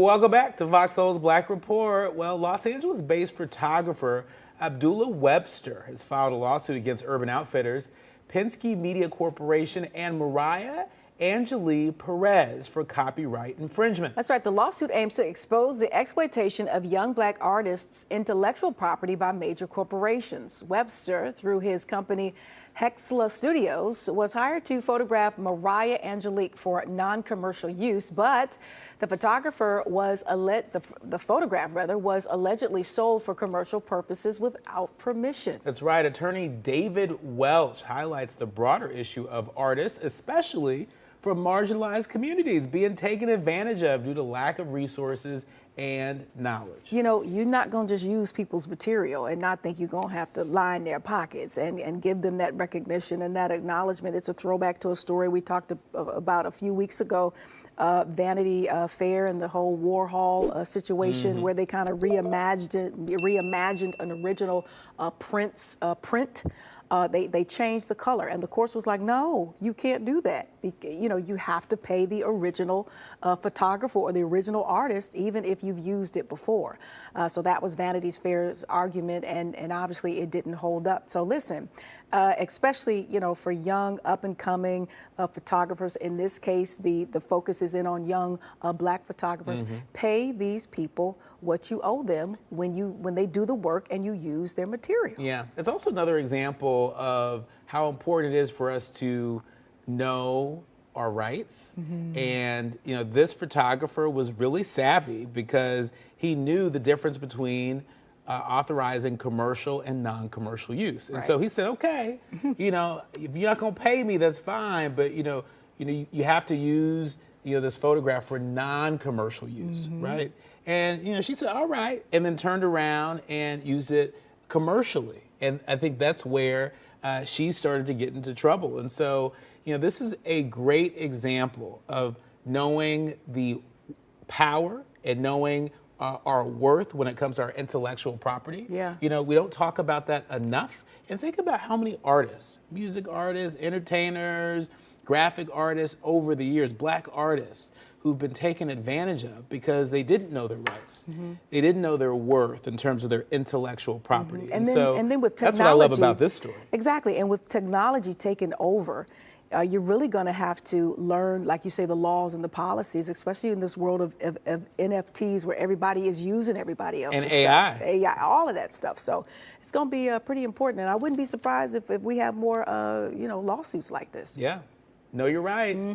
Welcome back to FOXSOUL's Black Report. Well, Los Angeles-based photographer Abdullah Webster has filed a lawsuit against Urban Outfitters, Penske Media Corporation, and Mariah Angelique Perez for copyright infringement. That's right. The lawsuit aims to expose the exploitation of young black artists' intellectual property by major corporations. Webster, through his company FOXSOUL Studios, was hired to photograph Mariah Angelique for non-commercial use, but the photograph was allegedly sold for commercial purposes without permission. That's right. Attorney David Welch highlights the broader issue of artists, especially from marginalized communities, being taken advantage of due to lack of resources and knowledge. You know, you're not going to just use people's material and not think you're going to have to line their pockets and give them that recognition and that acknowledgement. It's a throwback to a story we talked about a few weeks ago, Vanity Fair and the whole Warhol situation, where they kind of reimagined an original print. They changed the color, and the courts was like, no, you can't do that. You know, you have to pay the original photographer or the original artist, even if you've used it before. So that was Vanity Fair's argument, and obviously it didn't hold up. So listen, especially, you know, for young up-and-coming photographers, in this case, the focus is in on young black photographers. Pay these people what you owe them when they do the work and you use their material. Yeah, it's also another example of how important it is for us to know our rights. And you know, this photographer was really savvy because he knew the difference between authorizing commercial and non-commercial use. And so he said, okay, you know, if you're not gonna pay me, that's fine, but you have to use this photograph for non-commercial use, right? And you know, she said, all right, and then turned around and used it commercially. And I think that's where she started to get into trouble. And so, you know, this is a great example of knowing the power and knowing our worth when it comes to our intellectual property. Yeah. You know, we don't talk about that enough. And think about how many artists, music artists, entertainers, graphic artists over the years, black artists, who've been taken advantage of because they didn't know their rights. They didn't know their worth in terms of their intellectual property. And then with technology, that's what I love about this story. Exactly, and with technology taking over, you're really going to have to learn, like you say, the laws and the policies, especially in this world of NFTs where everybody is using everybody else's stuff. And AI, all of that stuff. So it's going to be pretty important, and I wouldn't be surprised if we have more, lawsuits like this. Yeah, know your rights.